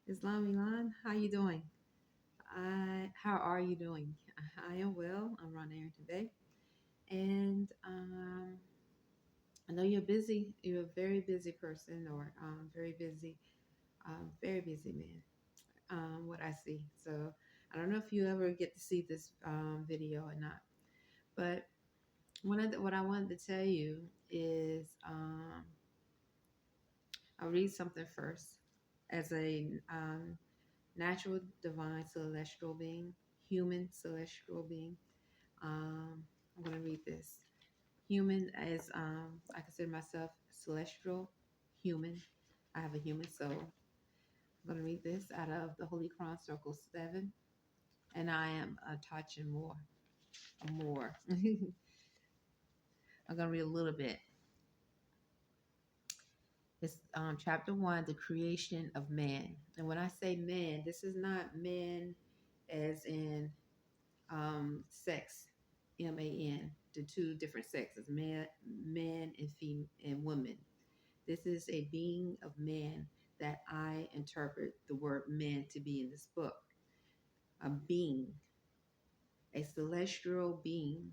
Islam Milan, how you doing? How are you doing? I am well. I'm Ron Arrington-Bey, and I know you're busy. You're a very busy person, or very busy man. What I see. So I don't know if you ever get to see this video or not. But what I wanted to tell you is I'll read something first. As a natural, divine, celestial being, human, celestial being. I'm going to read this. Human, as I consider myself celestial, human. I have a human soul. I'm going to read this out of the Holy Quran, Circle 7. And I am touching more. More. I'm going to read a little bit. It's chapter 1, the creation of man. And when I say man, this is not man as in sex, man, the two different sexes, man and female and woman. This is a being of man that I interpret the word man to be in this book. A being, a celestial being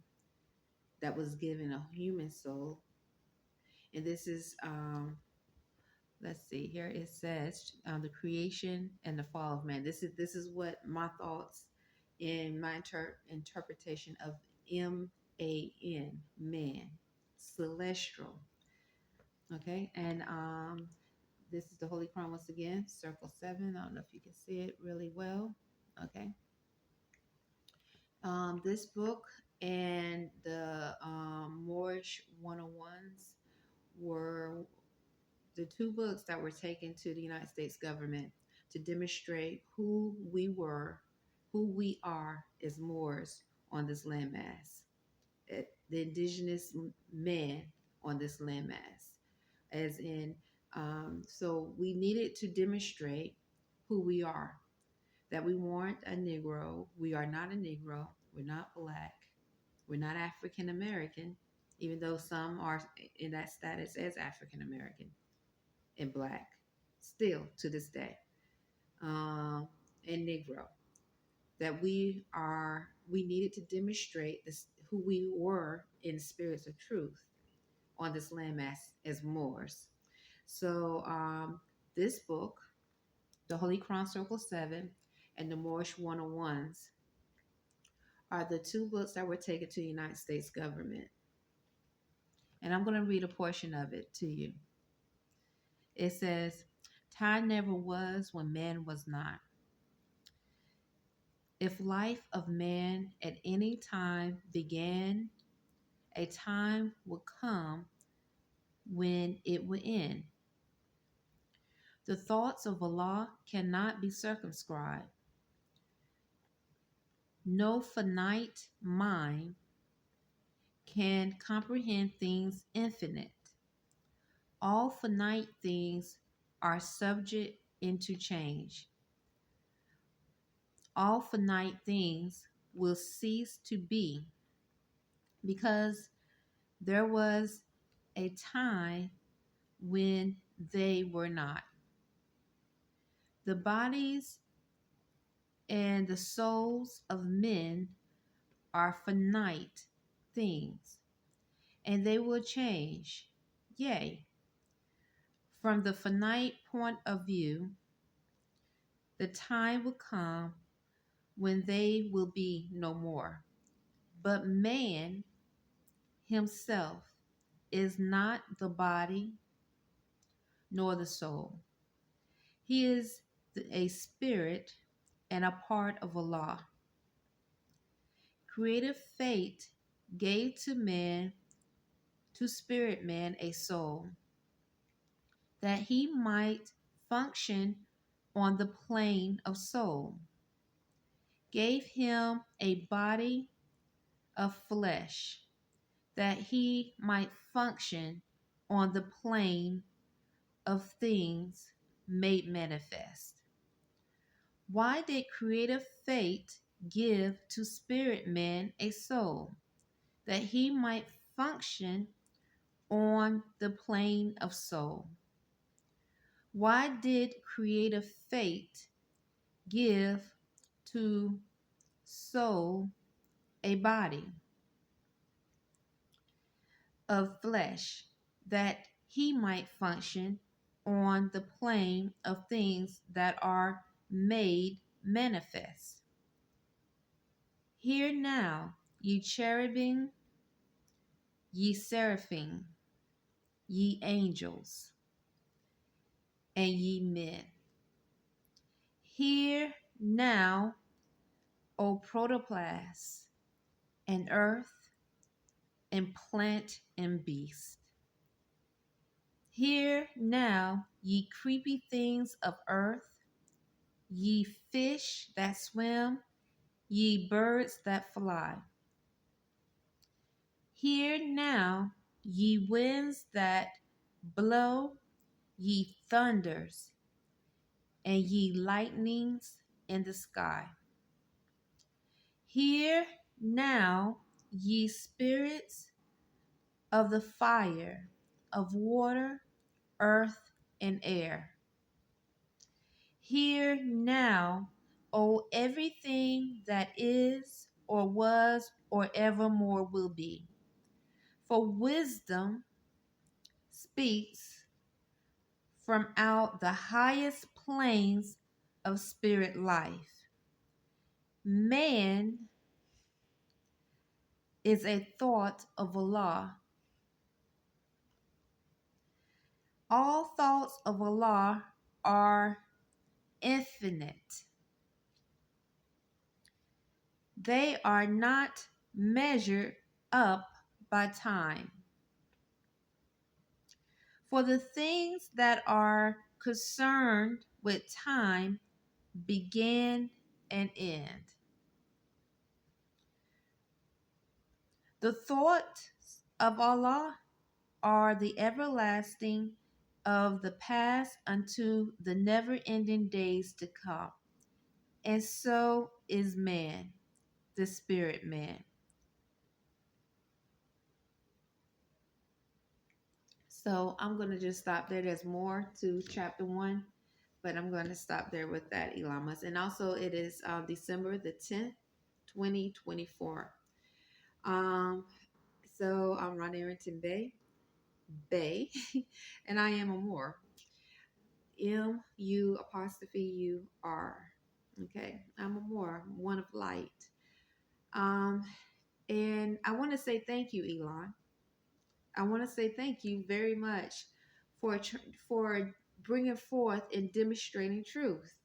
that was given a human soul. And this is, let's see, here it says the creation and the fall of man. This is what my thoughts and my interpretation of man, man, celestial. Okay, and this is the Holy Quran once again, Circle 7. I don't know if you can see it really well. Okay, this book and the Moorish 101s were the two books that were taken to the United States government to demonstrate who we are as Moors on this landmass, the indigenous man on this landmass, as in, so we needed to demonstrate who we are, that we weren't a Negro, we are not a Negro, we're not black, we're not African American, even though some are in that status as African American and black, still to this day, and Negro. That we needed to demonstrate this who we were in spirits of truth on this landmass as Moors. So this book, the Holy Quran Circle 7 and the Moorish 101s, are the two books that were taken to the United States government. And I'm going to read a portion of it to you. It says, time never was when man was not. If life of man at any time began, a time would come when it would end. The thoughts of Allah cannot be circumscribed. No finite mind can comprehend things infinite. All finite things are subject into change. All finite things will cease to be because there was a time when they were not. The bodies and the souls of men are finite things, and they will change. Yea, from the finite point of view, the time will come when they will be no more. But man himself is not the body nor the soul. He is a spirit and a part of Allah. Creative fate gave to spirit man, a soul, that he might function on the plane of soul. Gave him a body of flesh, that he might function on the plane of things made manifest. Why did creative fate give to spirit man a soul, that he might function on the plane of soul? Why did creative fate give to soul a body of flesh that he might function on the plane of things that are made manifest? Hear now, ye cherubim, ye seraphim, ye angels, and ye men. Hear now, O protoplas, and earth, and plant, and beast. Hear now, ye creepy things of earth, ye fish that swim, ye birds that fly. Hear now, ye winds that blow, ye thunders, and ye lightnings in the sky. Hear now, ye spirits of the fire, of water, earth, and air. Hear now, O everything that is, or was, or evermore will be. For wisdom speaks from out the highest planes of spirit life. Man is a thought of Allah. All thoughts of Allah are infinite. They are not measured up by time. For the things that are concerned with time begin and end. The thoughts of Allah are the everlasting of the past unto the never-ending days to come. And so is man, the spirit man. So I'm going to just stop there. There's more to chapter 1, but I'm going to stop there with that, Elamas. And also it is December the 10th, 2024. So I'm Ron Arrington-Bey, and I am a Moor. M-U-U-R. Okay, I'm a Moor, one of light. And I want to say thank you, Elon. I want to say thank you very much for bringing forth and demonstrating truth.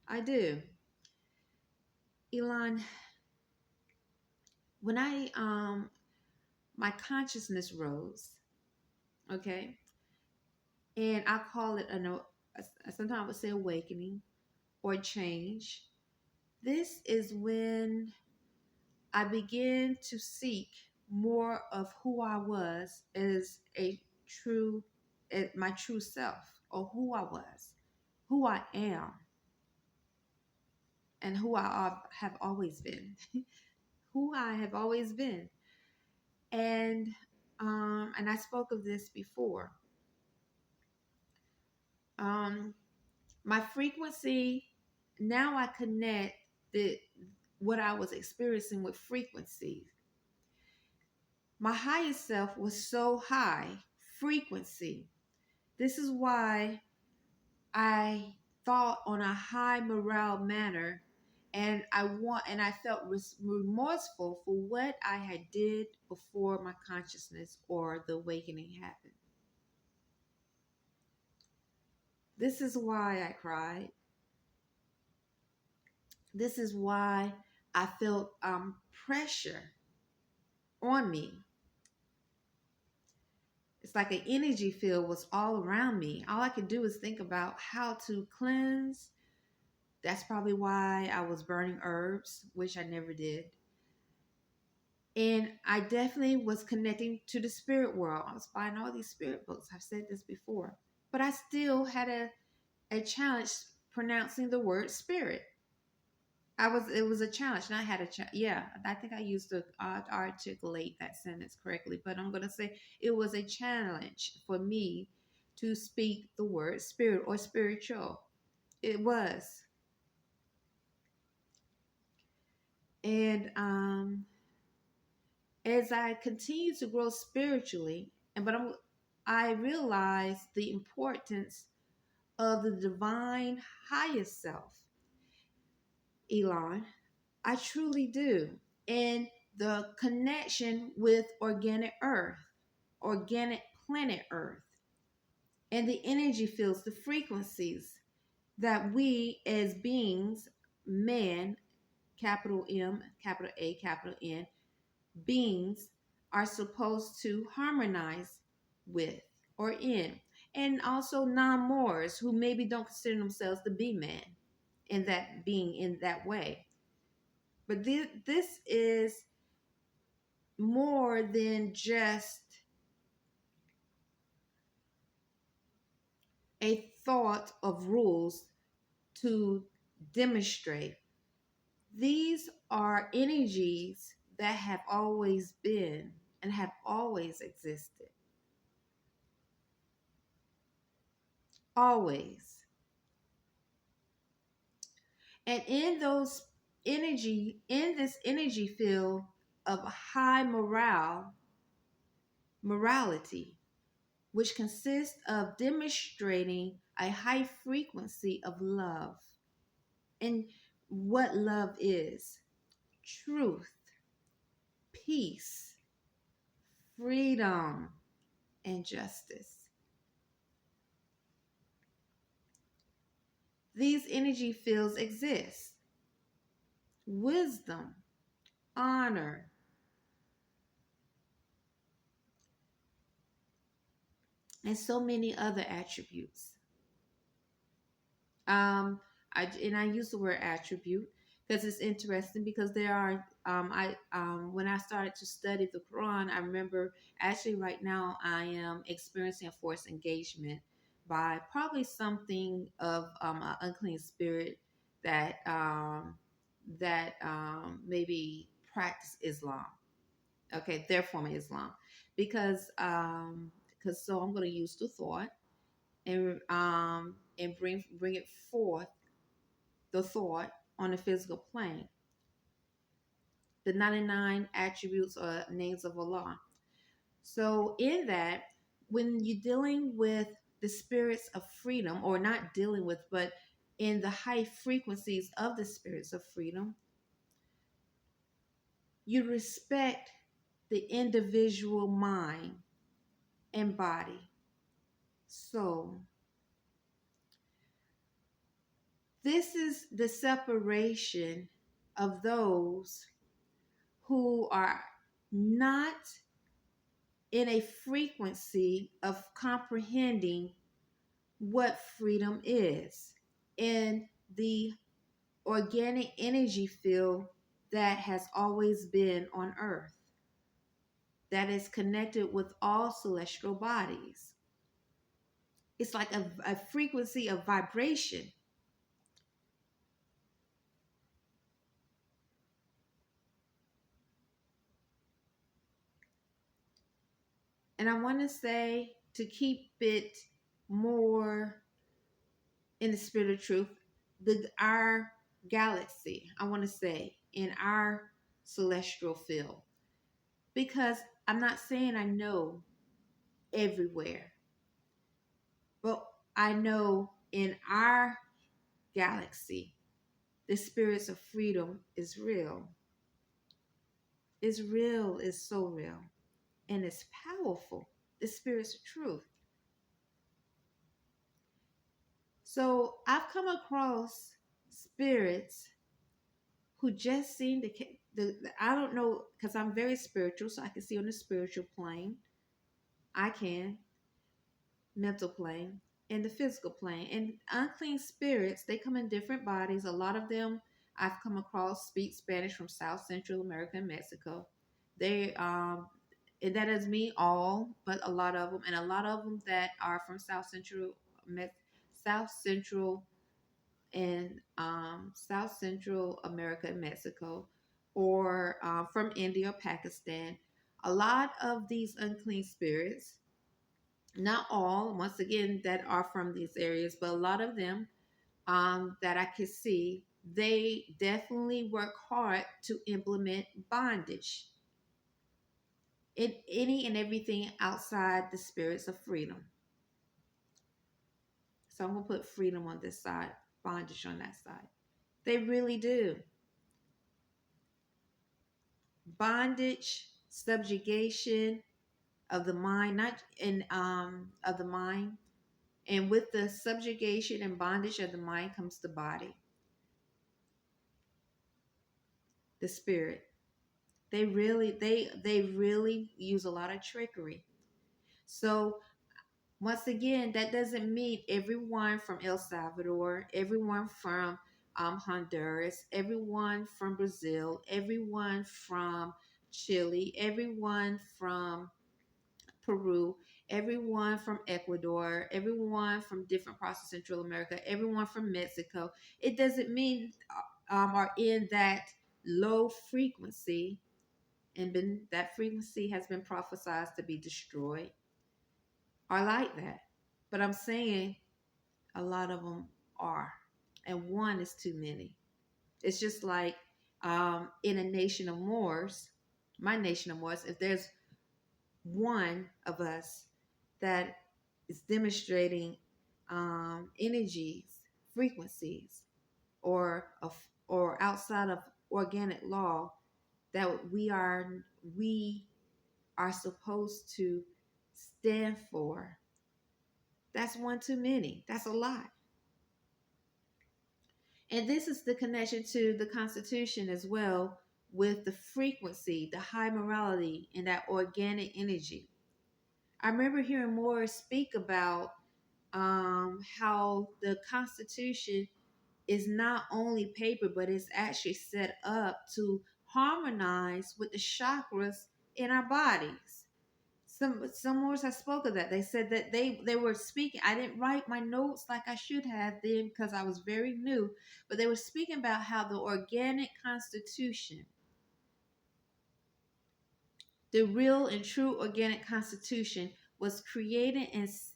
I do. Elon, when my consciousness rose, okay, and I call it sometimes I would say awakening or change. This is when I began to seek more of who I was as my true self, or who I was, who I am, and who I have always been, who I have always been. And I spoke of this before. My frequency, now I connect what I was experiencing with frequencies. My highest self was so high frequency. This is why I thought on a high morale manner, and I felt remorseful for what I had did before my consciousness or the awakening happened. This is why I cried. This is why I felt pressure on me. It's like an energy field was all around me. All I could do is think about how to cleanse. That's probably why I was burning herbs, which I never did. And I definitely was connecting to the spirit world. I was buying all these spirit books. I've said this before. But I still had a challenge pronouncing the word spirit. It was a challenge. And I had I think I used to articulate that sentence correctly. But I'm going to say it was a challenge for me to speak the word spirit or spiritual. It was. And as I continue to grow spiritually, I realize the importance of the divine highest self, Elon. I truly do. And the connection with organic earth, organic planet earth, and the energy fields, the frequencies that we as beings, man, capital M, capital A, capital N, beings are supposed to harmonize with or in. And also non-Moors who maybe don't consider themselves to be man in that being in that way. But this is more than just a thought of rules to demonstrate. These are energies that have always been and have always existed. Always. And in this energy field of high morality, which consists of demonstrating a high frequency of love. And what love is: truth, peace, freedom, and justice. These energy fields exist. Wisdom, honor, and so many other attributes. Um, I use the word attribute because it's interesting because there are I when I started to study the Quran, I remember actually right now I am experiencing a forced engagement by probably something of an unclean spirit that maybe practice Islam. Okay, their form of Islam, because so I'm going to use the thought and bring it forth, the thought on the physical plane, the 99 attributes or names of Allah. So in that, when you're dealing with the spirits of freedom, or not dealing with, but in the high frequencies of the spirits of freedom, you respect the individual mind and body, soul. This is the separation of those who are not in a frequency of comprehending what freedom is in the organic energy field that has always been on earth, that is connected with all celestial bodies. It's like a frequency of vibration. And I want to say, to keep it more in the spirit of truth, our galaxy, I want to say, in our celestial field, because I'm not saying I know everywhere, but I know in our galaxy, the spirits of freedom is real. It's real, it's so real, and it's powerful. The spirits of truth. So I've come across spirits who just seem to, I don't know, because I'm very spiritual, so I can see on the spiritual plane. I can, mental plane, and the physical plane. And unclean spirits, they come in different bodies. A lot of them I've come across speak Spanish from South Central America and Mexico. They, and that doesn't mean all, but a lot of them, and a lot of them that are from South Central in South Central America and Mexico, or from India or Pakistan. A lot of these unclean spirits Not all, once again, that are from these areas, but a lot of them that I could see, they definitely work hard to implement bondage in any and everything outside the spirits of freedom. So I'm going to put freedom on this side, bondage on that side. They really do. Bondage, subjugation of the mind, not in of the mind. And with the subjugation and bondage of the mind comes the body, the spirit. They really use a lot of trickery. So once again, that doesn't mean everyone from El Salvador, everyone from Honduras, everyone from Brazil, everyone from Chile, everyone from Peru, everyone from Ecuador, everyone from different parts of Central America, everyone from Mexico. It doesn't mean are in that low frequency, and that frequency has been prophesied to be destroyed. Are like that. But I'm saying a lot of them are. And one is too many. It's just like in a nation of Moors, my nation of Moors, if there's one of us that is demonstrating energies, frequencies, or of, or outside of organic law that we are supposed to stand for, that's one too many. That's a lot. And this is the connection to the Constitution as well, with the frequency, the high morality, and that organic energy. I remember hearing Moore speak about how the Constitution is not only paper, but it's actually set up to harmonize with the chakras in our bodies. Some Moors have spoke of that. They said that they were speaking. I didn't write my notes like I should have then because I was very new, but they were speaking about how the organic constitution, the real and true organic constitution, was created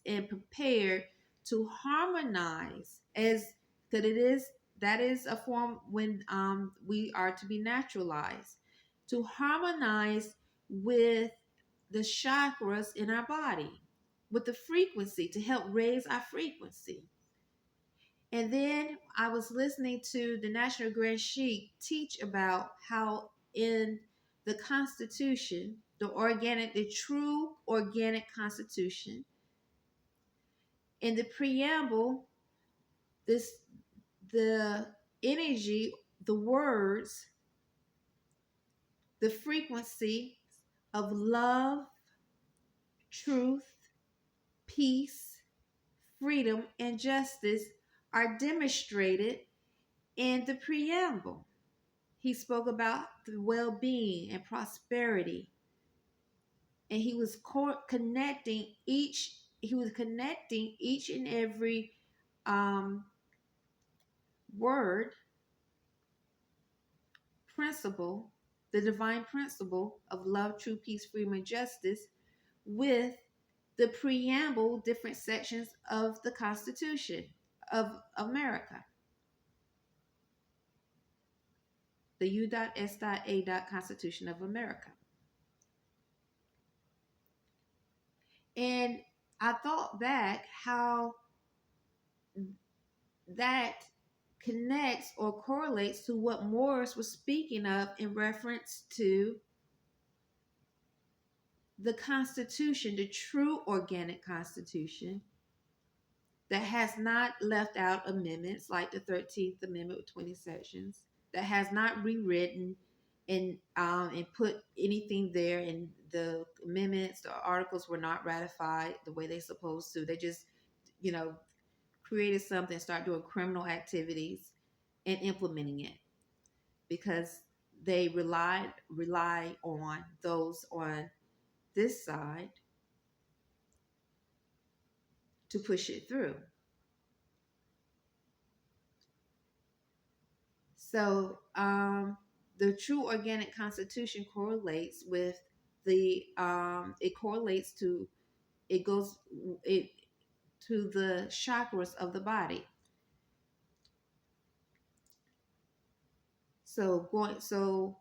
and prepared to harmonize, as that it is, that is a form when we are to be naturalized, to harmonize with the chakras in our body, with the frequency, to help raise our frequency. And then I was listening to the National Grand Sheik teach about how in the Constitution, the true organic Constitution, in the preamble, this the energy, the words, the frequency of love, truth, peace, freedom, and justice are demonstrated in the preamble. He spoke about the well-being and prosperity, and he was connecting each and every um, word, principle, the divine principle of love, truth, peace, freedom, and justice, with the preamble, different sections of the Constitution of America, the U.S.A. Constitution of America. And I thought back how that connects or correlates to what Morris was speaking of in reference to the Constitution, the true organic Constitution that has not left out amendments like the 13th Amendment with 20 sections, that has not rewritten and put anything there, and the amendments, the articles were not ratified the way they're supposed to. They just, you know, created something, start doing criminal activities and implementing it because they rely on those on this side to push it through. So the true organic constitution correlates with it correlates to it goes it to the chakras of the body. So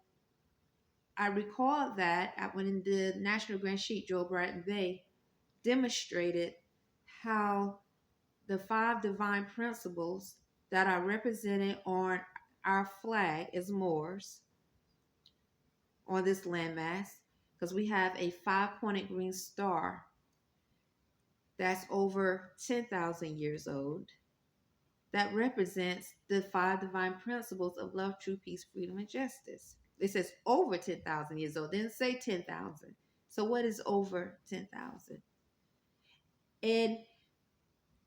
I recall that when the National Grand Sheik Joe Arrington-Bey demonstrated how the five divine principles that are represented on our flag as Moors on this landmass, because we have a five-pointed green star that's over 10,000 years old, that represents the five divine principles of love, truth, peace, freedom, and justice. It says over 10,000 years old. It didn't say 10,000. So what is over 10,000? And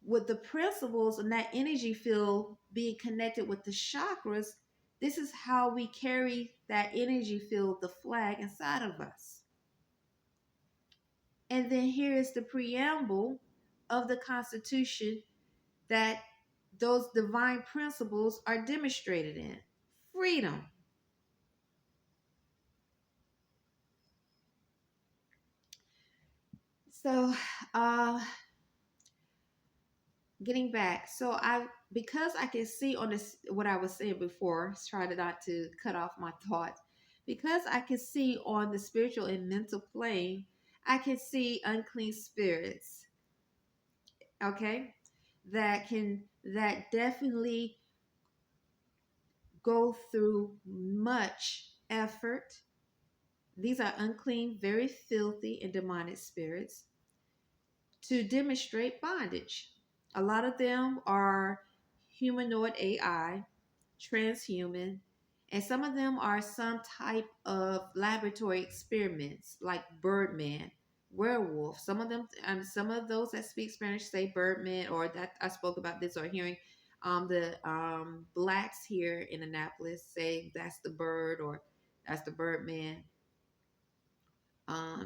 with the principles and that energy field being connected with the chakras, this is how we carry that energy field, the flag, inside of us. And then here is the preamble of the Constitution that those divine principles are demonstrated in. Freedom. So, getting back, because I can see on this what I was saying before, trying not to cut off my thoughts, because I can see on the spiritual and mental plane, I can see unclean spirits, okay, that definitely go through much effort. These are unclean, very filthy, and demonic spirits to demonstrate bondage. A lot of them are humanoid AI, transhuman, and some of them are some type of laboratory experiments like Birdman, werewolf. Some of them, some of those that speak Spanish say Birdman, or that I spoke about this, or hearing the blacks here in Annapolis say that's the bird or that's the Birdman.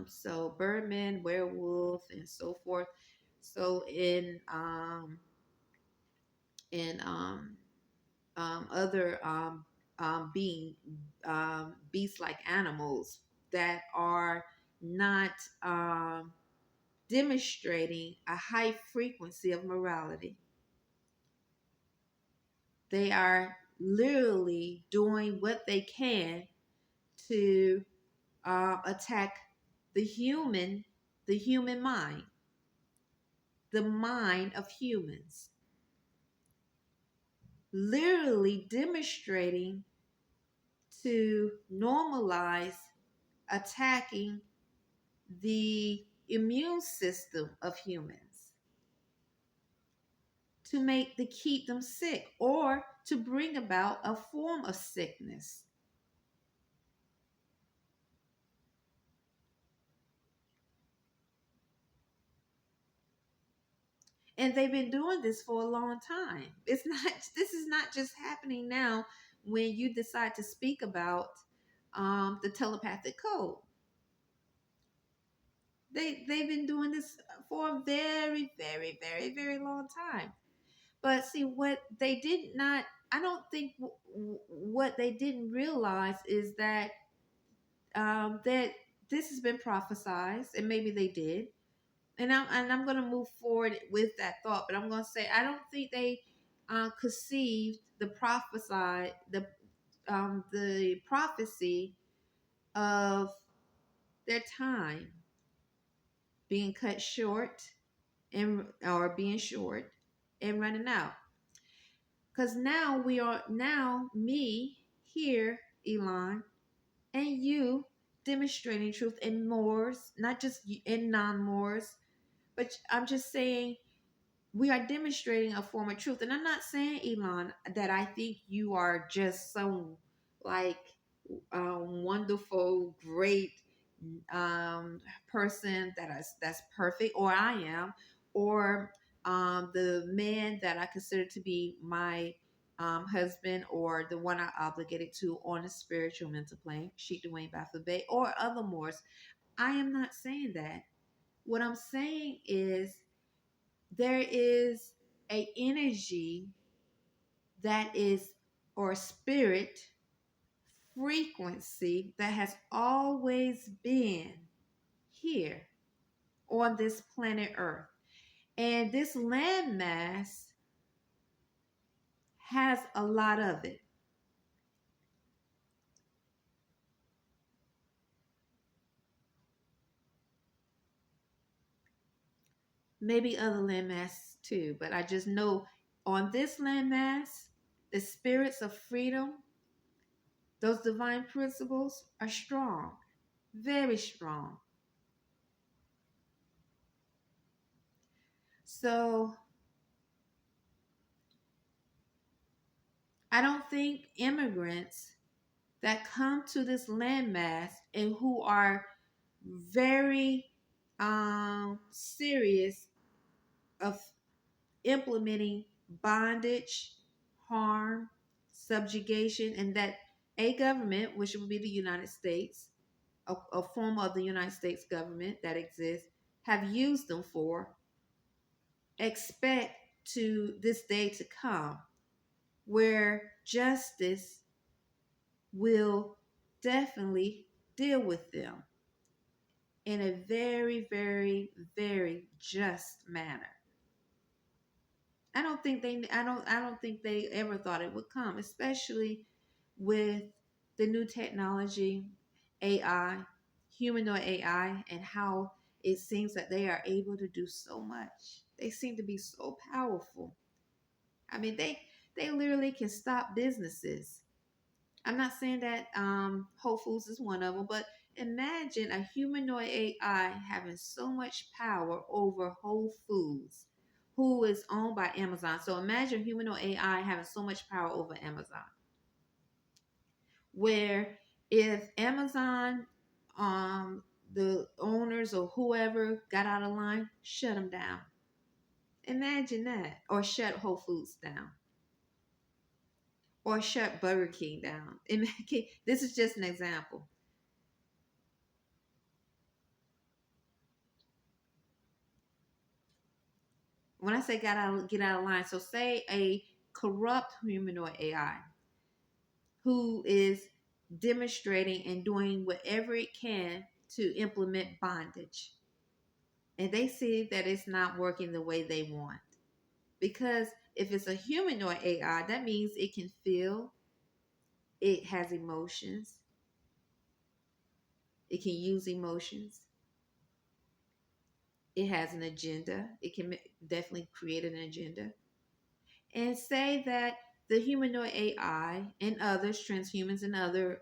So Birdman, werewolf, and so forth. So in other being beast like animals that are not demonstrating a high frequency of morality. They are literally doing what they can to attack the human, the human mind, the mind of humans, literally demonstrating to normalize attacking the immune system of humans, to keep them sick, or to bring about a form of sickness. And they've been doing this for a long time. This is not just happening now when you decide to speak about the telepathic code. They've been doing this for a very, very, very, very long time. But see, what they did not, I don't think what they didn't realize is that that this has been prophesized, and maybe they did. And I'm going to move forward with that thought, but I'm going to say I don't think they conceived the prophecy of their time being cut short and or being short and running out. Because now me here, Elon, and you demonstrating truth in Moors, not just in non-Moors, but I'm just saying we are demonstrating a form of truth. And I'm not saying, Elon, that I think you are just some like wonderful, great person that's perfect, or I am, or the man that I consider to be my husband, or the one I obligated to on a spiritual mental plane, Sheik Dwayne Baffler Bay, or other Moors. I am not saying that. What I'm saying is there is a energy that is, or spirit frequency that has always been here on this planet Earth. And this landmass has a lot of it. Maybe other landmass too, but I just know on this landmass, the spirits of freedom, those divine principles are strong, very strong. So I don't think immigrants that come to this landmass and who are very serious of implementing bondage, harm, subjugation, and that a government, which would be the United States, a form of the United States government that exists, have used them for, expect to this day to come where justice will definitely deal with them in a very, very, very just manner. I don't think they ever thought it would come, especially with the new technology, AI, humanoid AI, and how it seems that they are able to do so much. They seem to be so powerful. I mean, they literally can stop businesses. I'm not saying that Whole Foods is one of them, but imagine a humanoid AI having so much power over Whole Foods, who is owned by Amazon. So imagine humanoid AI having so much power over Amazon, where if Amazon, the owners or whoever got out of line, shut them down. Imagine that, or shut Whole Foods down, or shut Burger King down. This is just an example. When I say get out of line, so say a corrupt humanoid AI who is demonstrating and doing whatever it can to implement bondage, and they see that it's not working the way they want. Because if it's a humanoid AI, that means it can feel, it has emotions, it can use emotions, it has an agenda, it can definitely create an agenda. And say that the humanoid AI and others, transhumans and other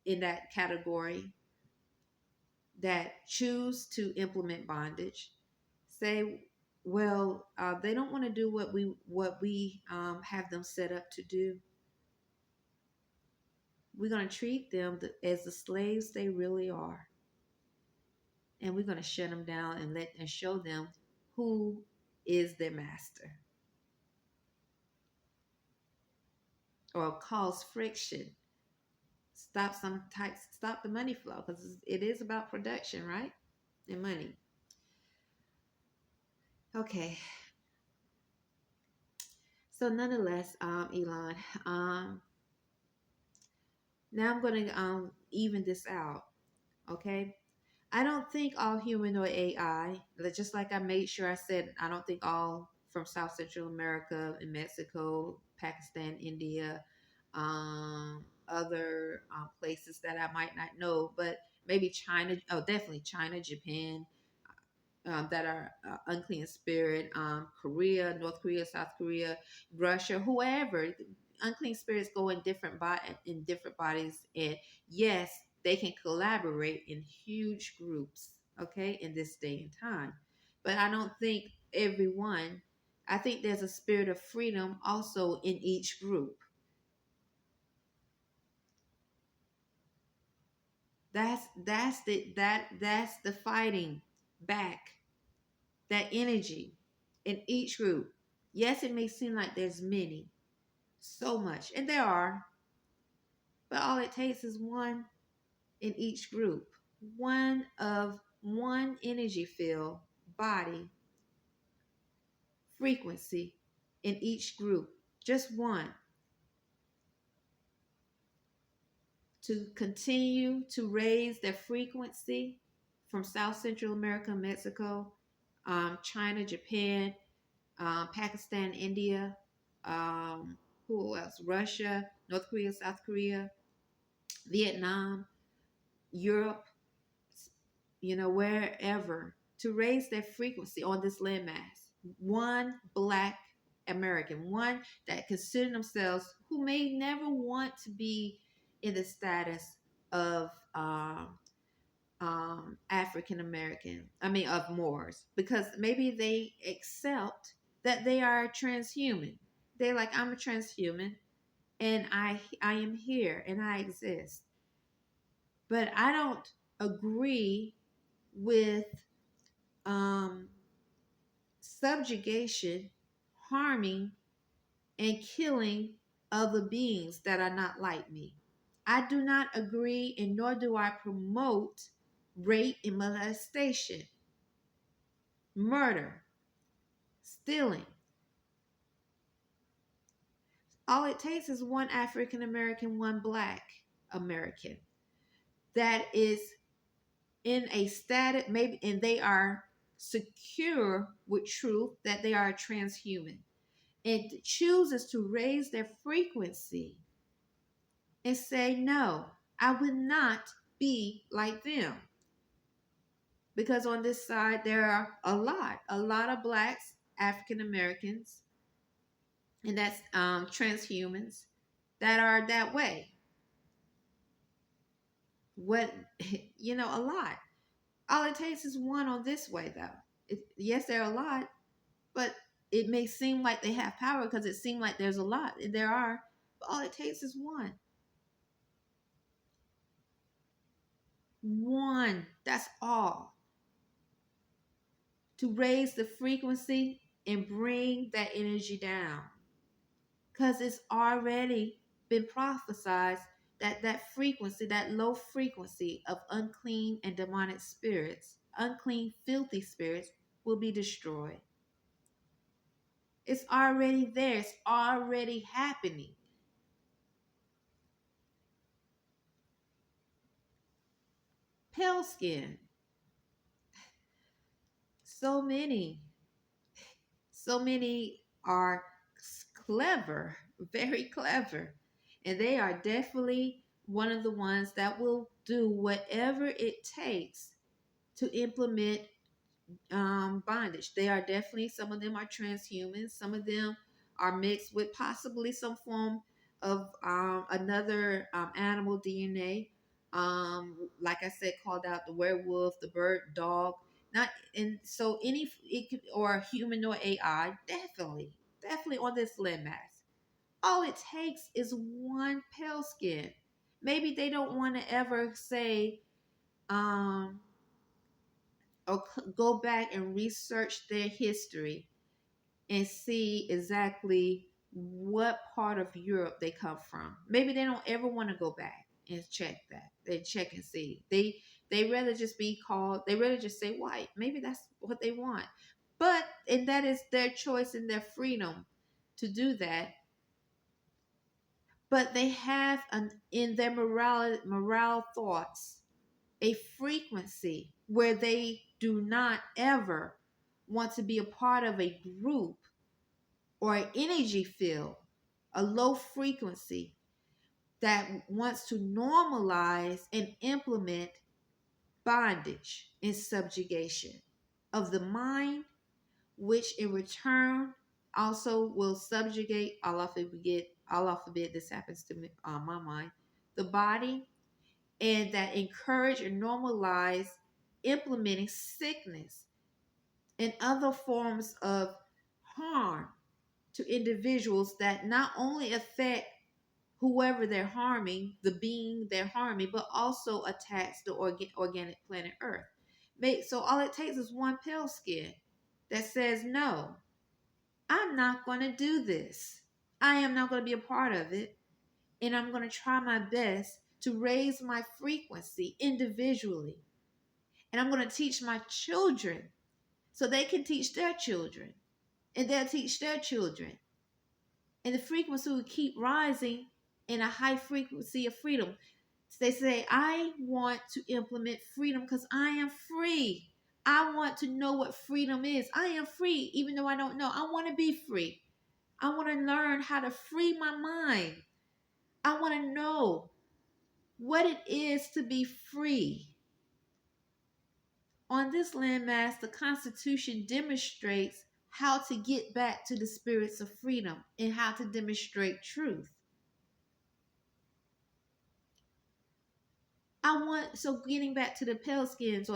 in that category that choose to implement bondage, say, well, they don't want to do what we have them set up to do. We're going to treat them as the slaves they really are, and we're going to shut them down and show them who is their master, or cause friction, stop the money flow, because it is about production, right? And money. Okay. So nonetheless, Elon, um, now I'm going to even this out. Okay. I don't think all humanoid AI, just like I made sure I said, I don't think all from South Central America and Mexico, Pakistan, India, other places that I might not know, but maybe China. Oh, definitely China, Japan, that are unclean spirit, Korea, North Korea, South Korea, Russia, whoever. Unclean spirits go in different bodies, and yes, they can collaborate in huge groups. Okay, in this day and time, but I don't think everyone. I think there's a spirit of freedom also in each group. That's the fighting back, that energy in each group. Yes, it may seem like there's many, so much, and there are, but all it takes is one in each group. One energy field, body, frequency in each group. Just one to continue to raise their frequency, from South Central America, Mexico, China, Japan, Pakistan, India, um, who else? Russia, North Korea, South Korea, Vietnam, Europe, wherever, to raise their frequency on this landmass. One black American, one that consider themselves, who may never want to be in the status of African American, of Moors, because maybe they accept that they are transhuman. They're like, I'm a transhuman and I am here and I exist. But I don't agree with um, subjugation, harming, and killing other beings that are not like me. I do not agree, and nor do I promote rape and molestation, murder, stealing. All it takes is one African American, one black American that is in a status, maybe, and they are secure with truth that they are transhuman, and chooses to raise their frequency and say, no, I would not be like them. Because on this side, there are a lot of blacks, African Americans, and that's transhumans that are that way. What, a lot. All it takes is one on this way, though. Yes, there are a lot, but it may seem like they have power because it seems like there's a lot. And there are, but all it takes is one. One. That's all. To raise the frequency and bring that energy down. Because it's already been prophesied that that frequency, that low frequency of unclean and demonic spirits, unclean, filthy spirits, will be destroyed. It's already there. It's already happening. Pale skin. So many are clever, very clever. And they are definitely one of the ones that will do whatever it takes to implement bondage. They are definitely, some of them are transhumans. Some of them are mixed with possibly some form of another animal DNA. Like I said, called out the werewolf, the bird, dog. Not and so any it could, or humanoid AI, definitely on this landmass. All it takes is one pale skin. Maybe they don't want to ever say um or go back and research their history and see exactly what part of Europe they come from. Maybe they don't ever want to go back and check that. They check and see. They rather just be called. They rather just say white. Maybe that's what they want. But and that is their choice and their freedom to do that. But they have in their morale thoughts a frequency where they do not ever want to be a part of a group or an energy field, a low frequency that wants to normalize and implement bondage and subjugation of the mind, which in return also will subjugate, Allah forbid this happens to me, my mind, the body, and that encourage and normalize implementing sickness and other forms of harm to individuals that not only affect whoever they're harming, the being they're harming, but also attacks the organic planet Earth. So all it takes is one pale skin that says, no, I'm not going to do this. I am not going to be a part of it. And I'm going to try my best to raise my frequency individually. And I'm going to teach my children so they can teach their children. And they'll teach their children. And the frequency will keep rising in a high frequency of freedom. They say, I want to implement freedom because I am free. I want to know what freedom is. I am free, even though I don't know. I want to be free. I want to learn how to free my mind. I want to know what it is to be free. On this landmass, the Constitution demonstrates how to get back to the spirits of freedom and how to demonstrate truth. So getting back to the pale skins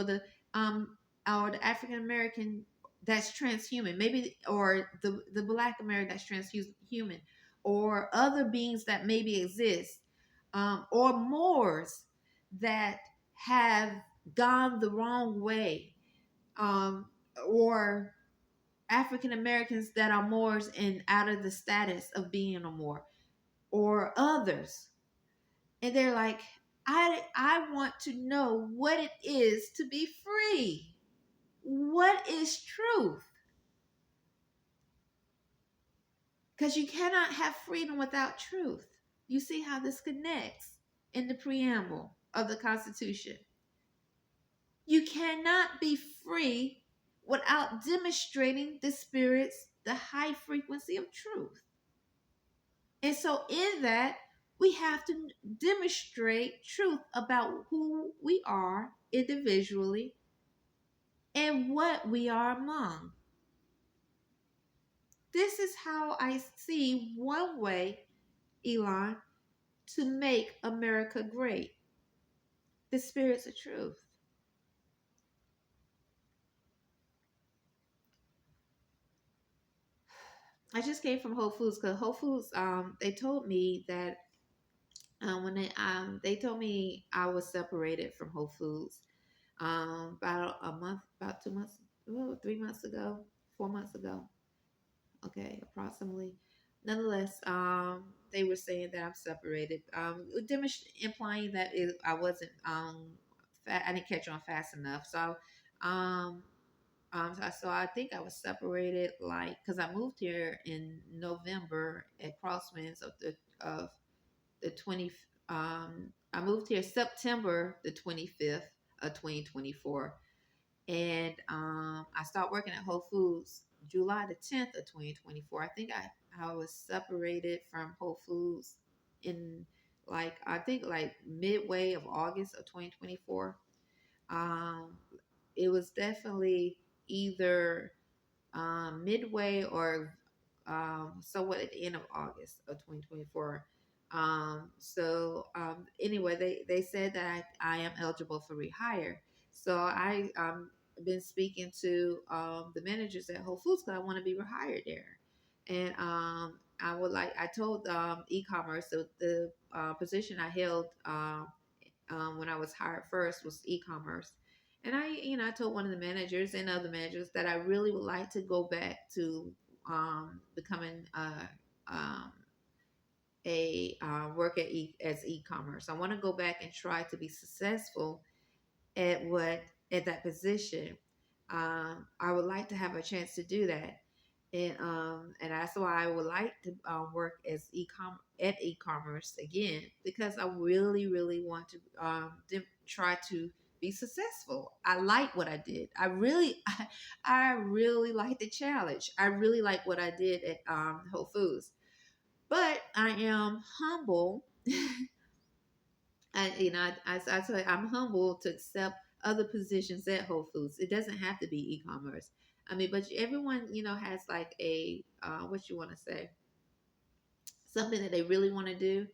um or the African American that's transhuman, maybe, or the Black American that's transhuman, or other beings that maybe exist, or Moors that have gone the wrong way, um, or African Americans that are Moors and out of the status of being a Moor, or others, and they're like, I want to know what it is to be free. What is truth? Because you cannot have freedom without truth. You see how this connects in the preamble of the Constitution. You cannot be free without demonstrating the spirits, the high frequency of truth. And so, in that, we have to demonstrate truth about who we are individually and what we are among. This is how I see one way, Elon, to make America great: the spirits of truth. I just came from Whole Foods because Whole Foods, they told me that when they told me I was separated from Whole Foods about a month, about 2 months, 3 months ago, 4 months ago. Okay, approximately. Nonetheless, they were saying that I'm separated, implying that I wasn't I didn't catch on fast enough. Um, so I think I was separated, like, because I moved here in November at Crosswinds of the 20. I moved here September the 25th of 2024, and I started working at Whole Foods July the 10th of 2024. I think I was separated from Whole Foods in, like, I think like midway of August of 2024. Um, it was definitely either midway or somewhat at the end of August of 2024. Anyway, they said that I am eligible for rehire. So I been speaking to the managers at Whole Foods because I want to be rehired there. And I told e-commerce, the position I held when I was hired first was e-commerce. And I told one of the managers and other managers that I really would like to go back to becoming um, a work as e-commerce. I want to go back and try to be successful at that position. I would like to have a chance to do that, and that's why I would like to work as e-commerce again, because I really really want to try to be successful. I like what I did. I really like the challenge. I really like what I did at Whole Foods, but I am humble. I tell you, I'm humble to accept other positions at Whole Foods. It doesn't have to be e-commerce. I mean, but everyone, has like a what you want to say, something that they really want to do.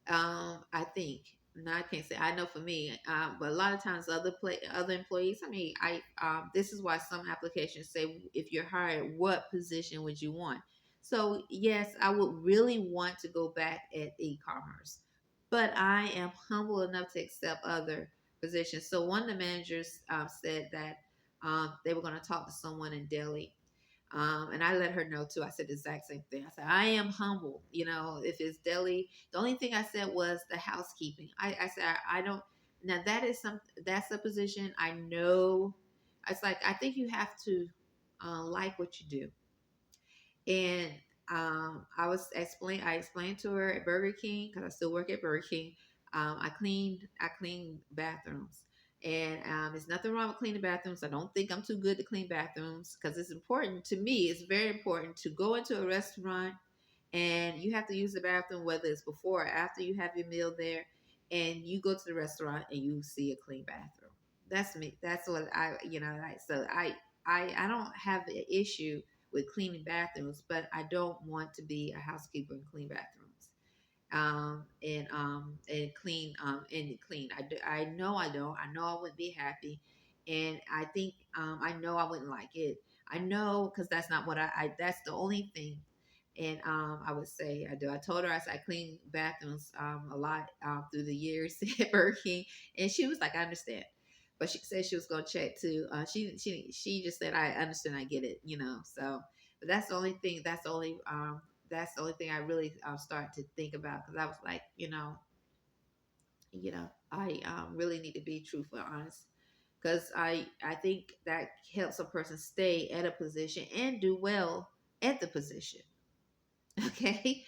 I think. Now I can't say. I know for me, but a lot of times other employees. I mean, this is why some applications say if you're hired, what position would you want? So yes, I would really want to go back at e-commerce, but I am humble enough to accept other positions. So one of the managers said that they were going to talk to someone in Delhi, and I let her know too. I said the exact same thing. I said, I am humble. If it's deli, the only thing I said was the housekeeping. I said, I don't, now that's a position I know. It's like, I think you have to like what you do. And I explained to her at Burger King, because I still work at Burger King. I clean bathrooms, and there's nothing wrong with cleaning bathrooms. I don't think I'm too good to clean bathrooms because it's important to me. It's very important to go into a restaurant and you have to use the bathroom, whether it's before or after you have your meal there, and you go to the restaurant and you see a clean bathroom. That's me. That's what like. So I don't have an issue with cleaning bathrooms, but I don't want to be a housekeeper and clean bathrooms. And clean. I know I don't. I know I wouldn't be happy, and I think I know I wouldn't like it. I know because that's not what I. That's the only thing. And I would say I do. I told her I said I clean bathrooms a lot through the years at Burger King, and she was like, I understand. But she said she was gonna check too. She just said I understand, I get it, So, but that's the only thing. That's the only thing I really started to think about because I was like, I really need to be truthful and honest because I think that helps a person stay at a position and do well at the position. Okay.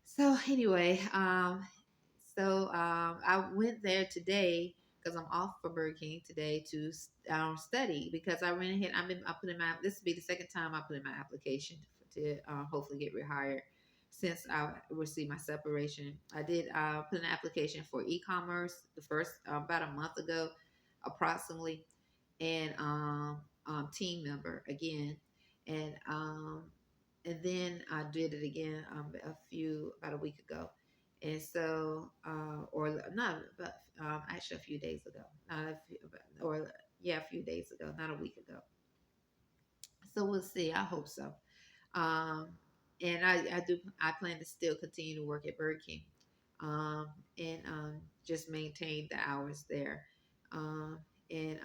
So anyway, I went there today because I'm off for Burger King today to study because I went ahead. I put in my. This will be the second time I put in my application to hopefully get rehired since I received my separation. I did put in an application for e-commerce the first about a month ago, approximately, and team member again, and then I did it again about a week ago, and so or not, but actually a few days ago, not a few, or yeah, a few days ago, not a week ago. So we'll see. I hope so. Um, and I plan to still continue to work at Burger King, um, and just maintain the hours there, um, and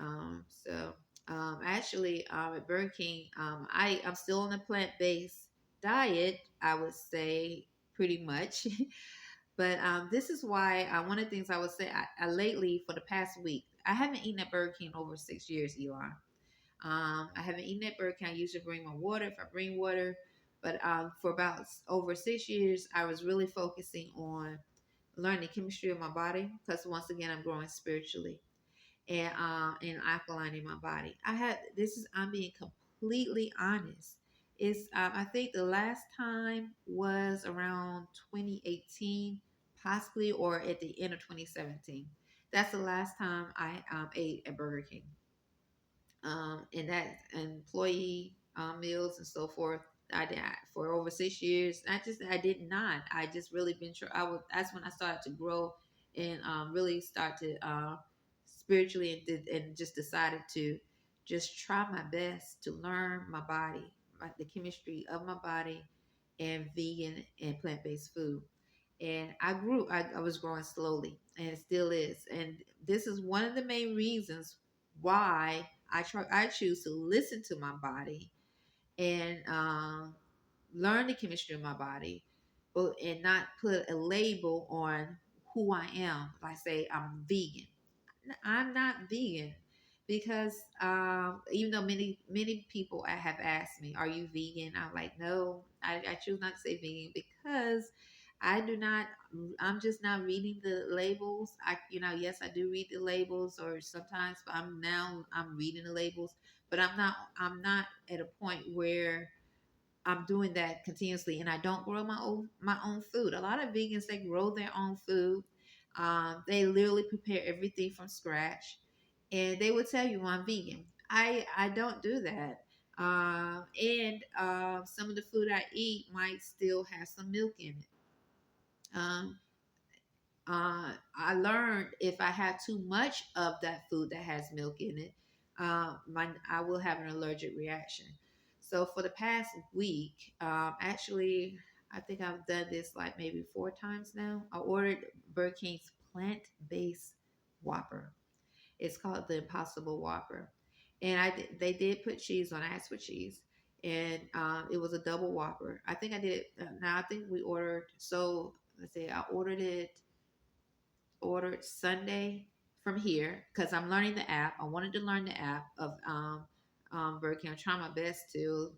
so. Actually, at Burger King, I'm still on a plant-based diet. I would say pretty much, but this is why one of the things I would say I lately for the past week I haven't eaten at Burger King in over 6 years, Elon. I haven't eaten at Burger King. I usually bring my water if I bring water, but for about over 6 years, I was really focusing on learning the chemistry of my body because once again, I'm growing spiritually and alkalining my body. I'm being completely honest. It's I think the last time was around 2018, possibly, or at the end of 2017. That's the last time I ate at Burger King. And that employee meals and so forth. I did for over 6 years. I did not. I just really been sure. That's when I started to grow and really start to spiritually and just decided to just try my best to learn my body, the chemistry of my body, and vegan and plant based food. And I was growing slowly, and it still is. And this is one of the main reasons why I choose to listen to my body and learn the chemistry of my body, but and not put a label on who I am. Like say I'm vegan. I'm not vegan because even though many people have asked me, "Are you vegan?" I'm like, no, I choose not to say vegan because I do not. I'm just not reading the labels. Yes, I do read the labels, or sometimes I'm reading the labels, but I'm not at a point where I'm doing that continuously, and I don't grow my own food. A lot of vegans they grow their own food. They literally prepare everything from scratch, and they will tell you I'm vegan. I don't do that. And some of the food I eat might still have some milk in it. Um, I learned if I have too much of that food that has milk in it, I will have an allergic reaction. So for the past week, actually, I think I've done this like maybe 4 times now. I ordered Burger King's plant-based Whopper. It's called the Impossible Whopper, and they did put cheese on. I asked for cheese, and it was a double Whopper. I think I did it. Now I think we ordered. So let's see, I ordered Sunday from here because I'm learning the app. I wanted to learn the app of Burger King. I'm trying my best to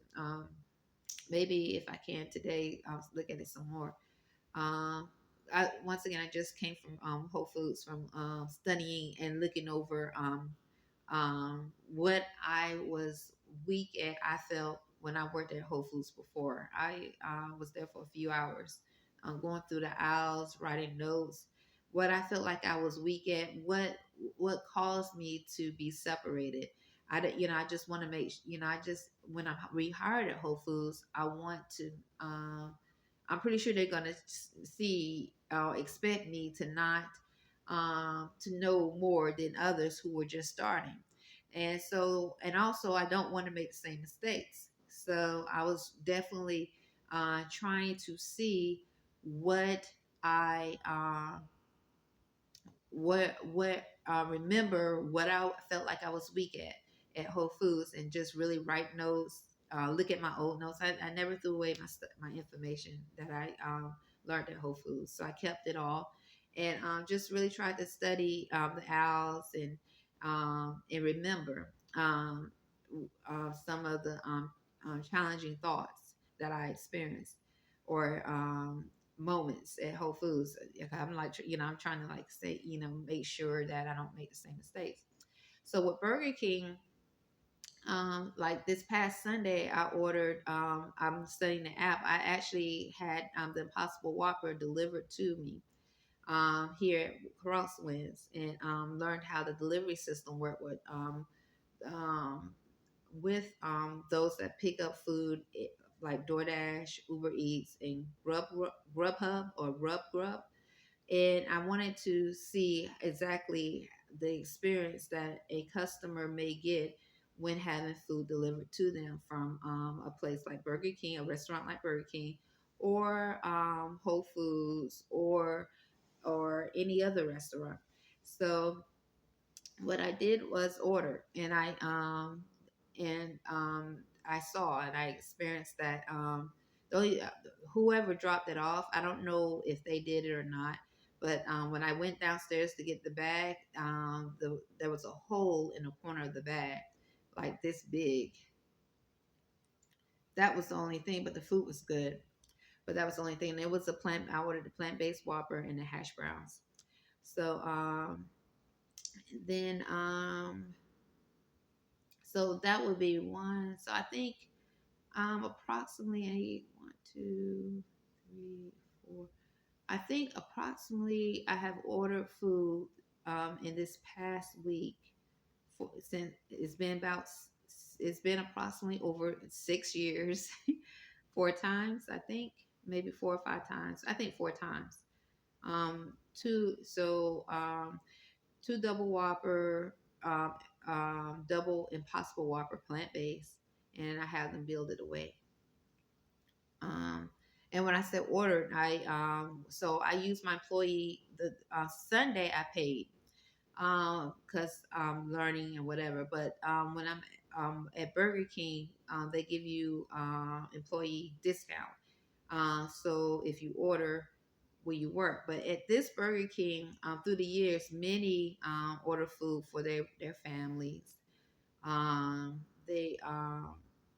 maybe if I can today, I'll look at it some more. Um, once again, I just came from Whole Foods from studying and looking over what I was weak at. I felt when I worked at Whole Foods before. I was there for a few hours, going through the aisles, writing notes. What I felt like I was weak at, what caused me to be separated. I just want to I just when I'm rehired at Whole Foods, I want to. I'm pretty sure they're gonna see, expect me to not to know more than others who were just starting. And so, and also, I don't want to make the same mistakes. So I was definitely trying to see what I remember what I felt like I was weak at Whole Foods, and just really write notes, look at my old notes. I never threw away my information that I learned at Whole Foods, so I kept it all, and just really tried to study the owls, and remember some of the challenging thoughts that I experienced, or moments at Whole Foods. I'm like, I'm trying to like say, make sure that I don't make the same mistakes. So with Burger King, like this past Sunday, I ordered. I'm studying the app. I actually had the Impossible Whopper delivered to me here at Crosswinds, and learned how the delivery system worked um, with those that pick up food, like DoorDash, Uber Eats, and Grubhub or Grub. And I wanted to see exactly the experience that a customer may get when having food delivered to them from a place like Burger King, a restaurant like Burger King, or Whole Foods, or any other restaurant. So what I did was order, and I saw and I experienced that though whoever dropped it off, I don't know if they did it or not. But when I went downstairs to get the bag, there was a hole in the corner of the bag, like this big. That was the only thing, but the food was good. But that was the only thing. And it was a plant. I ordered the plant-based Whopper and the hash browns. So then so that would be one. So I think approximately one, two, three, four. I think approximately I have ordered food in this past week since it's been approximately over 6 years, 4 times I think, maybe 4 or 5 times. I think 4 times. Two so two double Whopper, um, double Impossible Whopper plant based, and I have them build it away. Um, and when I said ordered, I used my employee. The Sunday I paid because I'm learning and whatever. But when I'm at Burger King, they give you employee discount. So if you order where you work. But at this Burger King, through the years, many order food for their families. They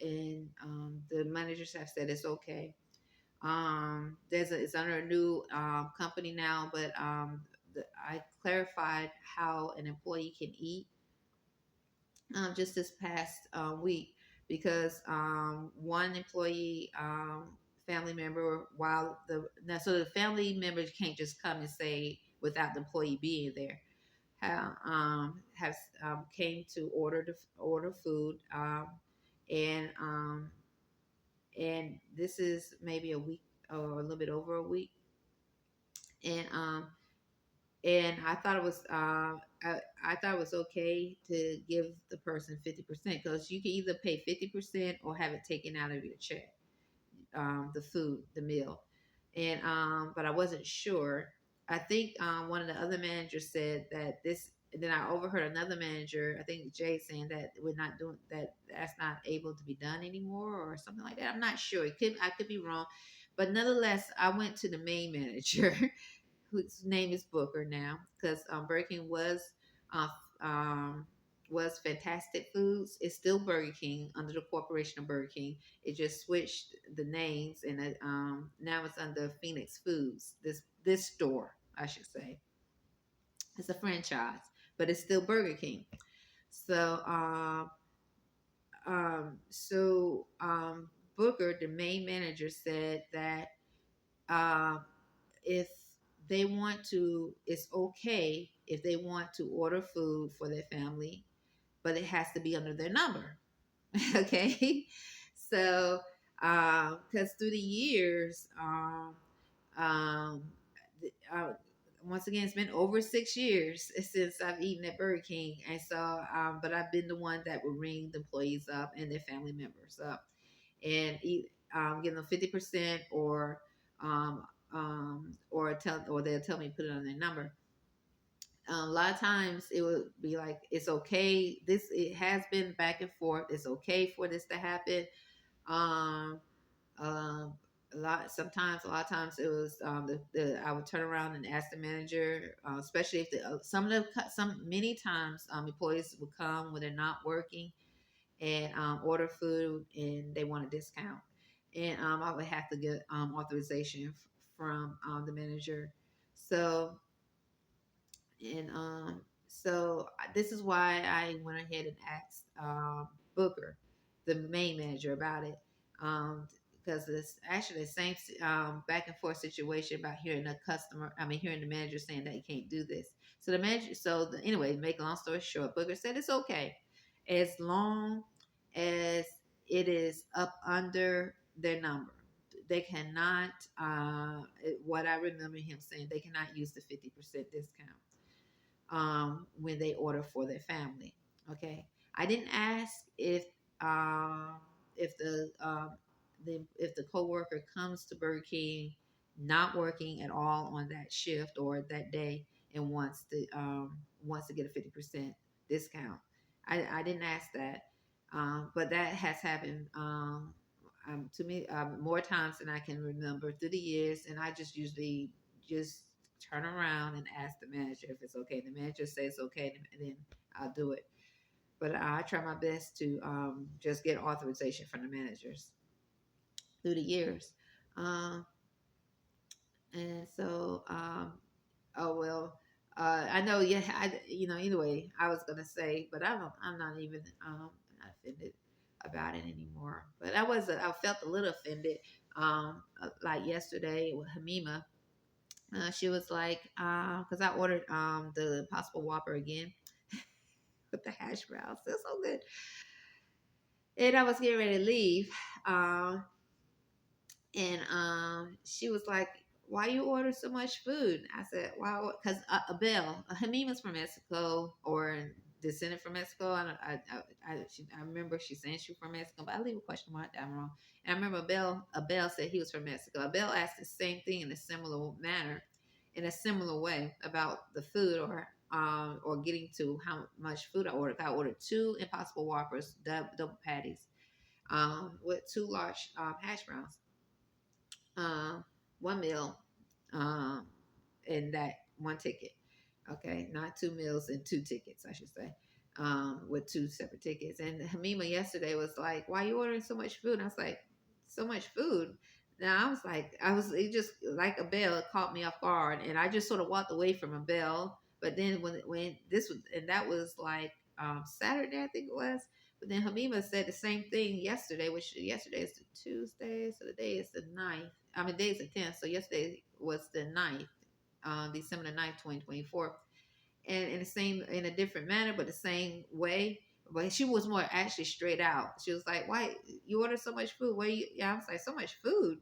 and The managers have said it's okay. It's under a new company now, but I clarified how an employee can eat just this past week, because one employee family member, while the family members can't just come and say without the employee being there, has came to order food, and this is maybe a week or a little bit over a week, and I thought it was I thought it was okay to give the person 50%, because you can either pay 50% or have it taken out of your check, the food, the meal, and but I wasn't sure. I think one of the other managers said that this. And then I overheard another manager, I think Jay, saying that we're not doing that. That's not able to be done anymore, or something like that. I'm not sure. I could be wrong, but nonetheless, I went to the main manager, whose name is Booker now, because Birkin was uh, um, was Fantastic Foods. It's still Burger King under the corporation of Burger King. It just switched the names, and now it's under Phoenix Foods. This store, I should say, it's a franchise, but it's still Burger King. So Booker, the main manager, said that um, if they want to, it's okay if they want to order food for their family, but it has to be under their number. Okay, so because through the years, um, uh, once again, it's been over 6 years since I've eaten at Burger King, and so but I've been the one that would ring the employees up and their family members up and eat, give them 50% um, or they'll tell me to put it on their number. A lot of times it would be like, it's okay. It has been back and forth. It's okay for this to happen. Um, um, a lot of times it was I would turn around and ask the manager, especially if some many times employees would come when they're not working and order food and they want a discount, and I would have to get authorization from the manager. So and this is why I went ahead and asked Booker, the main manager, about it. Because it's actually the same back and forth situation about hearing the manager saying that he can't do this. So the manager, anyway, make a long story short, Booker said it's okay as long as it is up under their number. They cannot, what I remember him saying, they cannot use the 50% discount when they order for their family. Okay, I didn't ask um, if if the coworker comes to Burger King not working at all on that shift or that day and wants to get a 50% discount. I didn't ask that, but that has happened to me more times than I can remember through the years, and I just usually just turn around and ask the manager if it's okay. The manager says it's okay, and then I'll do it. But I try my best to just get authorization from the managers through the years. Um, and so, oh well, I know. Yeah, Anyway, I was gonna say, but I'm not even not offended about it anymore. But I felt a little offended. Like yesterday with Hamima, she was like, because I ordered the Impossible Whopper again with the hash browns. They're so good. And I was getting ready to leave. Um, and she was like, "Why you order so much food?" I said, "Wow, because Abel, Hamima's from Mexico or descended from Mexico. I remember she saying she was from Mexico, but I leave a question mark down wrong. And I remember Abel said he was from Mexico. Abel asked the same thing in a similar manner, in a similar way about the food or getting to how much food I ordered. I ordered two Impossible Whoppers, double patties, with two large hash browns, um, one meal, um, and that one ticket. Okay, not two meals and two tickets, I should say, with two separate tickets. And Hamima yesterday was like, "Why are you ordering so much food?" And I was like, "So much food." Now it just like a bell, it caught me off guard, and I just sort of walked away from a bell. But then when this was, and that was like Saturday, I think it was. But then Hamima said the same thing yesterday, which yesterday is the Tuesday, so the day is the ninth. I mean, day is the 10th, so yesterday was the ninth, December the 9th, 2024. And in a different manner, but the same way. But she was more actually straight out. She was like, "Why you order so much food? Where you?" Yeah, I was like, "So much food."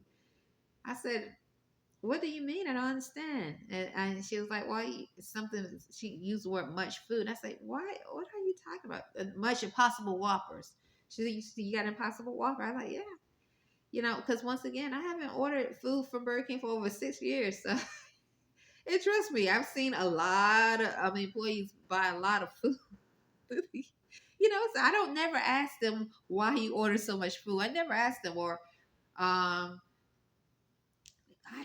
I said, "What do you mean? I don't understand." And she was like, "Why something?" She used the word "much food." I said, "Why? What are you talking about? Much Impossible Whoppers." She said, "You got Impossible Whopper?" I was like, "Yeah." Because once again, I haven't ordered food from Burger King for over 6 years, so and trust me, I've seen a lot of employees buy a lot of food. So I don't never ask them why you order so much food. I never ask them, or um,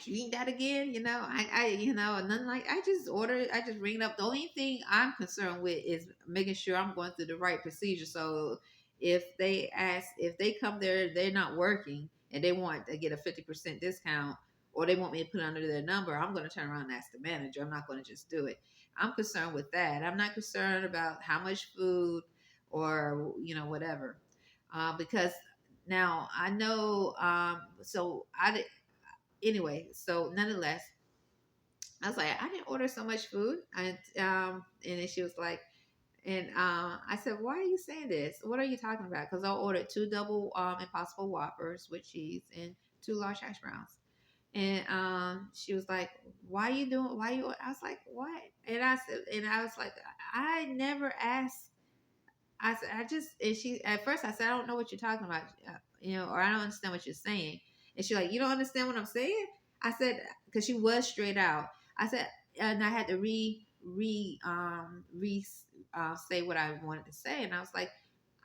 you eating that again? Nothing like, I just order it. I just ring it up. The only thing I'm concerned with is making sure I'm going through the right procedure. So if they come there, they're not working and they want to get a 50% discount, or they want me to put it under their number, I'm going to turn around and ask the manager. I'm not going to just do it. I'm concerned with that. I'm not concerned about how much food or, whatever. Because now I know, anyway, so nonetheless, I was like, I didn't order so much food. And then she was like, and I said, why are you saying this? What are you talking about? Because I ordered two double Impossible Whoppers with cheese and two large hash browns. And she was like, why you doing, why you, I was like, what? And I was like, I never asked. I said, and she, at first I said, I don't know what you're talking about, or I don't understand what you're saying. And she's like, you don't understand what I'm saying? I said, because she was straight out. I said, and I had to say what I wanted to say. And I was like,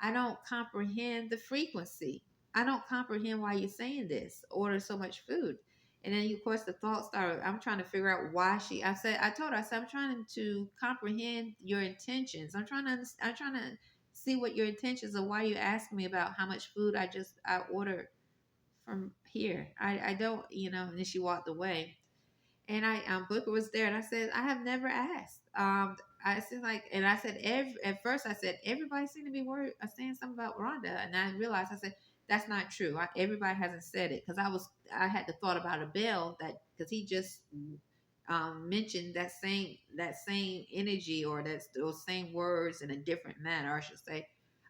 I don't comprehend the frequency. I don't comprehend why you're saying this. Order so much food. And then, of course, the thought started. I'm trying to figure out why I told her, I said, I'm trying to comprehend your intentions. I'm trying to see what your intentions are. Why you ask me about how much food I ordered from here. I don't, and then she walked away. And Booker was there, and I said, I have never asked. I said, like, and I said, at first I said, everybody seemed to be worried, saying something about Rhonda, and I realized, I said, that's not true. Everybody hasn't said it, because I had the thought about a Bell, that because he just mentioned that same energy, or those same words in a different manner, I should say,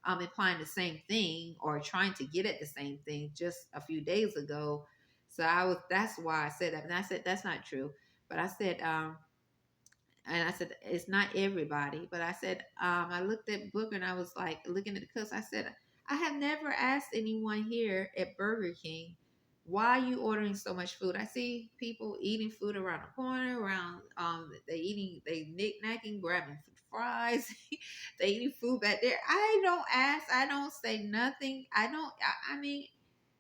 implying the same thing or trying to get at the same thing just a few days ago. So that's why I said that. And I said, that's not true. But I said, it's not everybody. But I said, I looked at Booker and I was like looking at the cooks. I said, I have never asked anyone here at Burger King, why are you ordering so much food? I see people eating food around the corner, they knick-knacking, grabbing fries, they eating food back there. I don't ask, I don't say nothing. I mean,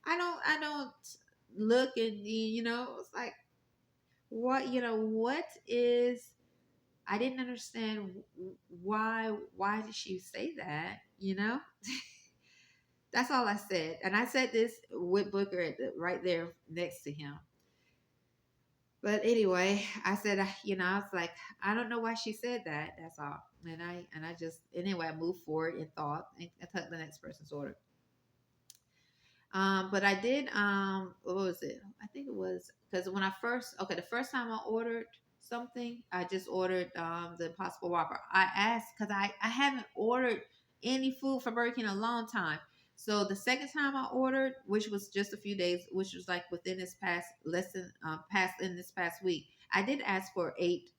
I don't look, and it's like, what is, I didn't understand why did she say that, that's all I said. And I said this with Booker right there next to him. But anyway, I said, I was like, I don't know why she said that. That's all. And I just, anyway, I moved forward in thought and I took the next person's order. But I did, what was it? I think it was, because the first time I ordered something, I just ordered the Impossible Whopper. I asked, because I haven't ordered any food from Burger King in a long time. So the second time I ordered, which was just a few days, which was like within this past week, I did ask for 8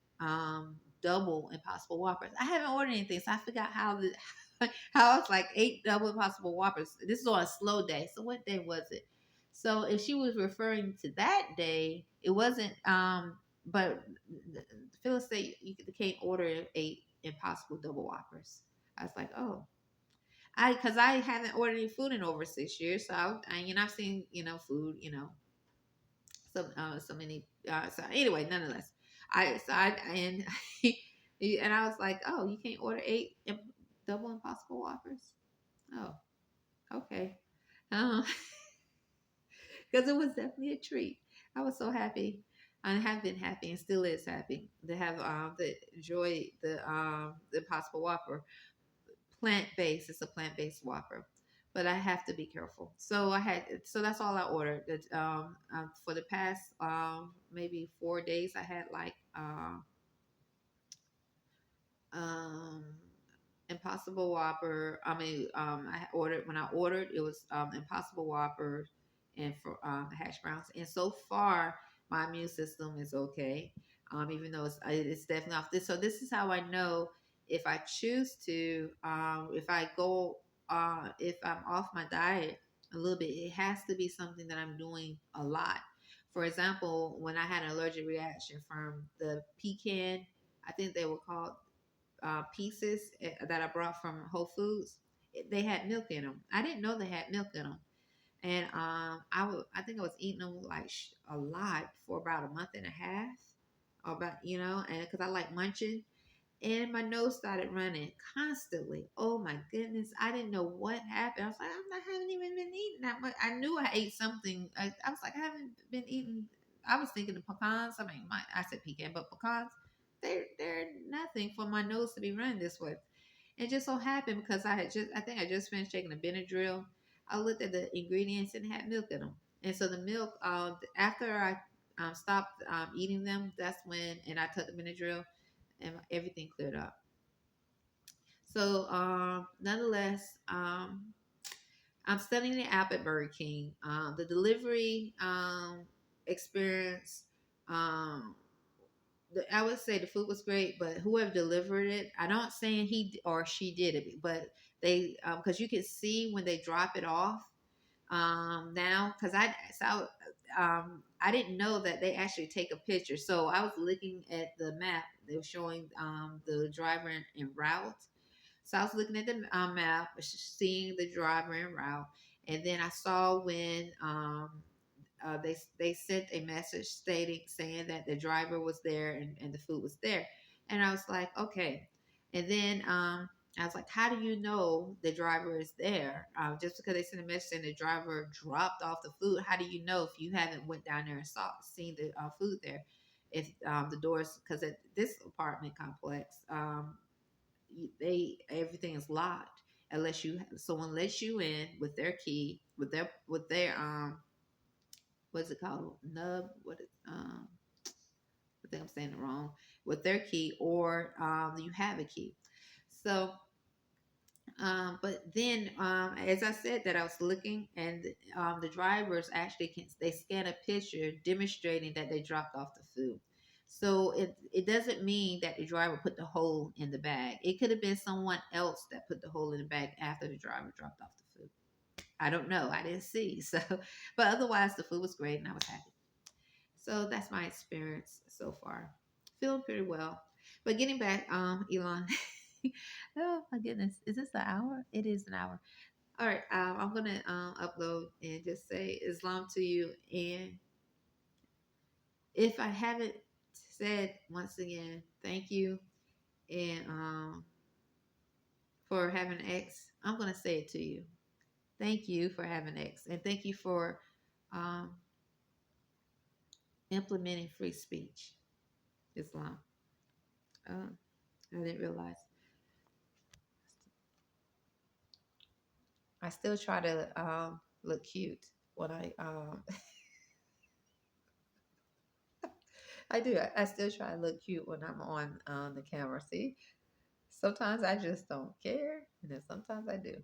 double Impossible Whoppers. I haven't ordered anything, so I forgot how it's like 8 double Impossible Whoppers. This is on a slow day. So what day was it? So if she was referring to that day, it wasn't. But Phyllis said you can't order 8 Impossible double Whoppers. I was like, oh, because I haven't ordered any food in over 6 years. So I've seen food, so many. So anyway, nonetheless, and and I was like, oh, you can't order 8 double Impossible Whoppers. Oh, okay. Because it was definitely a treat. I was so happy. I have been happy and still is happy to have the enjoy the Impossible Whopper. Plant based. It's a plant based Whopper, but I have to be careful. So that's all I ordered. For the past maybe 4 days, I had like um Impossible Whopper. I mean, I ordered when I ordered it was Impossible Whopper and for hash browns. And so far, my immune system is okay. Even though it's definitely off this. So this is how I know if I choose to, if I'm off my diet a little bit, it has to be something that I'm doing a lot. For example, when I had an allergic reaction from the pecan, I think they were called pieces that I brought from Whole Foods. They had milk in them. I didn't know they had milk in them. And I think I was eating them like a lot for about a month and a half, or about, and because I like munching, and my nose started running constantly. Oh my goodness, I didn't know what happened. I was like, I haven't even been eating that much. I knew I ate something. I was like, I haven't been eating. I was thinking of pecans. I mean, I said pecan, but pecans, they're nothing for my nose to be running this way. It just so happened because I think I just finished taking a Benadryl. I looked at the ingredients and it had milk in them. And so the milk, after I stopped eating them, that's when, and I took the Benadryl and everything cleared up. So, nonetheless, I'm studying the app at Burger King. The delivery experience, um, I would say the food was great, but whoever delivered it, I don't saying he or she did it, but they, because you can see when they drop it off now, because I didn't know that they actually take a picture. So I was looking at the map. They were showing the driver en route. So I was looking at the map, seeing the driver en route, and then I saw when they sent a message saying that the driver was there and the food was there, and I was like, okay. And then I was like, how do you know the driver is there? Just because they sent a message saying the driver dropped off the food, how do you know if you haven't went down there and seen the food there? If the doors, because at this apartment complex, they everything is locked unless someone lets you in with their key, with their what's it called, nub, I think I'm saying it wrong, with their key, or you have a key. So but then as I said, that I was looking, and the drivers actually they scan a picture demonstrating that they dropped off the food. So it doesn't mean that the driver put the hole in the bag. It could have been someone else that put the hole in the bag after the driver dropped off the food. I don't know. I didn't see. So, but otherwise, the food was great and I was happy. So that's my experience so far. Feeling pretty well. But getting back, Elon. Oh my goodness, is this an hour? It is an hour. All right, I'm gonna upload and just say Islam to you. And if I haven't said once again, thank you, and for having X, I'm gonna say it to you. Thank you for having X, and thank you for um, implementing free speech, Islam. I didn't realize. I still try to look cute when I do. I still try to look cute when I'm on the camera. See, sometimes I just don't care, and then sometimes I do.